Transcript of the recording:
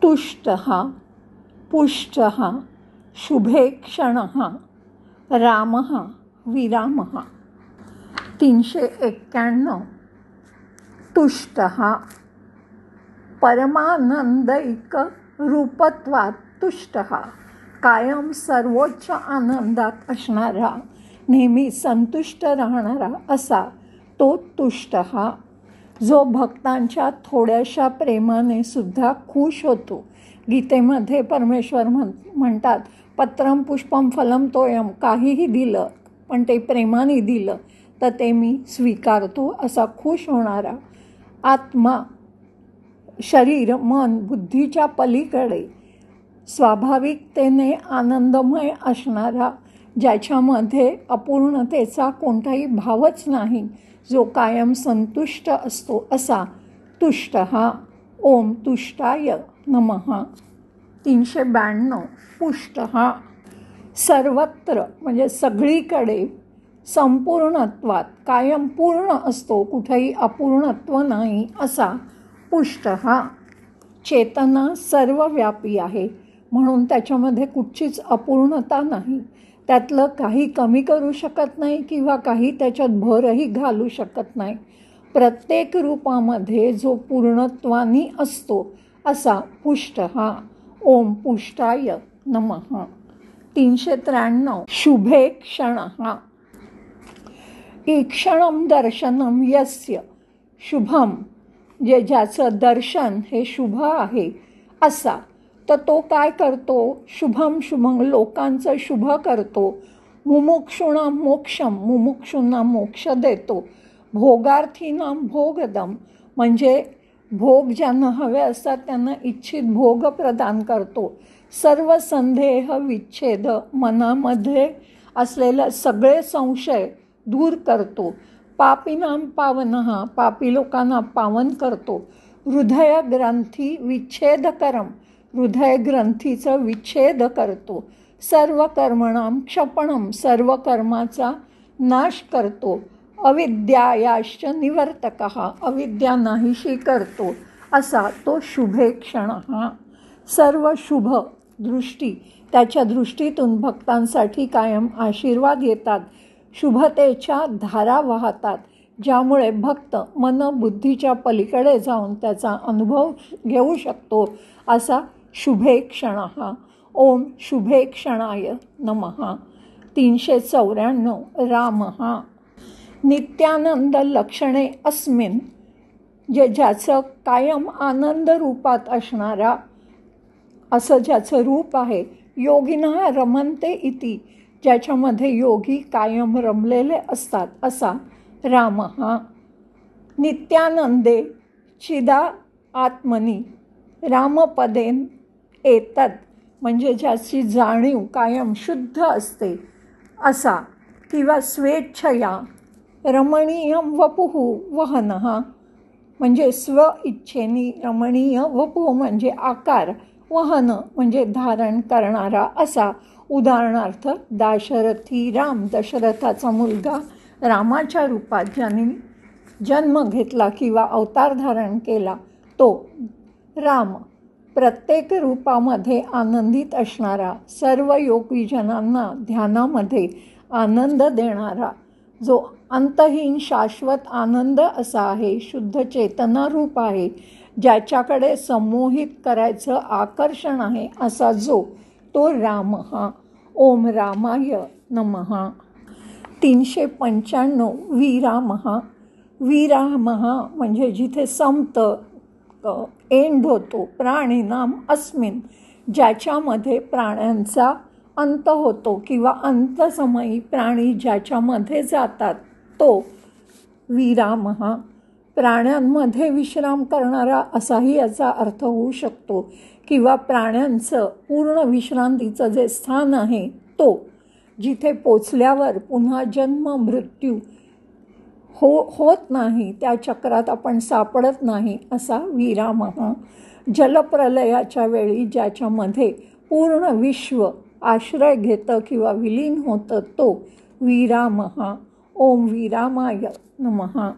तुष्टः पुष्टः शुभेक्षणः रामः विरामः. 391 तुष्टः परमानंदैक रूपत्वात तुष्टः कायम सर्वोच्च आनंदात असणारा, नेहमी संतुष्ट राहणारा असा तो तुष्टः, जो भक्तांच्या थोड्याशा प्रेमाने सुद्धा खुश होतो. गीतेमध्ये परमेश्वर म्हणतात, पत्रम पुष्पम फलम तोयम, काहीही दिलं पण ते प्रेमाने दिलं तर ते मी स्वीकारतो असा खुश होणारा. आत्मा शरीर मन बुद्धीच्या पलीकडे स्वाभाविकतेने आनंदमय असणारा, ज्याच्यामध्ये अपूर्णतेचा कोणताही भावच नाही, जो कायम संतुष्ट असतो असा तुष्टः. ओम तुष्टाय नमः. 392 पुष्टः सर्वत्र म्हणजे सगळीकडे, संपूर्णत्वात कायम पूर्ण असतो, कुठेही अपूर्णत्व नाही असा पुष्टः. चेतना सर्वव्यापी आहे म्हणून त्याच्यामध्ये कुठचीच अपूर्णता नाही. त्यातलं काही कमी करू शकत नाही किंवा काही त्याच्यात भरही घालू शकत नाही. प्रत्येक रूपामध्ये जो पूर्णत्वानी असतो असा पुष्टः. ओम पुष्टाय नमः. 393 शुभे क्षणः ईक्षणम दर्शनम यस्य शुभम, जे ज्याचं दर्शन हे शुभ आहे असा, तर तो काय करतो, शुभम शुभम लोकांचं शुभ करतो. मुमुक्षूणां मोक्षम, मुमुक्षूंना मोक्ष देतो. भोगार्थीनां भोगदम, म्हणजे भोग ज्यांना हवे असतात त्यांना इच्छित भोग प्रदान करतो. सर्व संदेह विच्छेद, मनामध्ये असलेले सगळे संशय दूर करतो. पापीनां पावनः, पापी लोकांना पावन करतो. हृदय ग्रंथी विच्छेदकरम, हृदय ग्रंथीचं विच्छेद करतो. सर्व कर्मणां क्षपणम, सर्व कर्माचा नाश करतो. अविद्यायाश्च निवर्तकः, अविद्या नाहीशी करतो असा तो शुभे क्षणः. सर्व शुभ दृष्टी, त्याच्या दृष्टीतून भक्तांसाठी कायम आशीर्वाद येतात. शुभतेच्या धारा वाहतात, ज्यामुळे भक्त मनबुद्धीच्या पलीकडे जाऊन त्याचा अनुभव घेऊ शकतो असा शुभे क्षणः. ओम शुभे क्षणाय नमः. 394 रामः नित्यानंद लक्षणे अस्मिन्, जे ज्याचं कायम आनंद रूपात असणारा, असं ज्याचं रूप आहे. योगिनः रमन्ते इति, ज्याच्यामध्ये योगी कायम रमलेले असतात असा रामः. नित्यानंदे चिदा आत्मनी रामपदेन एतत्, म्हणजे ज्याची जाणीव कायम शुद्ध असते असा, किंवा स्वेच्छया रमणीयं वपुः वहनः, म्हणजे स्व इच्छेनी रमणीय, वपुः म्हणजे आकार, वहन म्हणजे धारण करणारा असा. उदाहरणार्थ दाशरथी राम, दशरथाचा मुलगा रामाच्या रूपात ज्याने जन्म घेतला किंवा अवतार धारण केला तो राम. प्रत्येक रूपामध्ये आनंदित असणारा, सर्व योगीजनांना ध्यानामध्ये आनंद देणारा, जो अंतहीन शाश्वत आनंद असा आहे. शुद्ध चेतना रूप आहे, ज्याच्याकडे संमोहित करायचं आकर्षण आहे असा जो तो रामः. ओम रामाय नमः. 395 विरामः. विरामः म्हणजे जिथे संपतं, एंड होतो. प्राणिनाम अस्मिन्, ज्याच्यामध्ये प्राण्यांचा अंत होतो किंवा अंतसमयी प्राणी ज्याच्यामध्ये जातात तो विरामः. प्राण्यांमध्ये विश्राम करणारा असाही याचा अर्थ होऊ शकतो, किंवा प्राण्यांचं पूर्ण विश्रांतीचं जे स्थान आहे तो, जिथे पोचल्यावर पुन्हा जन्म मृत्यू होत नाही, त्या चक्रात आपण सापडत नाही असा विरामः. जलप्रलयाच्या वेळी ज्याच्यामध्ये पूर्ण विश्व आश्रय घेतं किंवा विलीन होतं तो विरामः. ओम विरामाय नमः.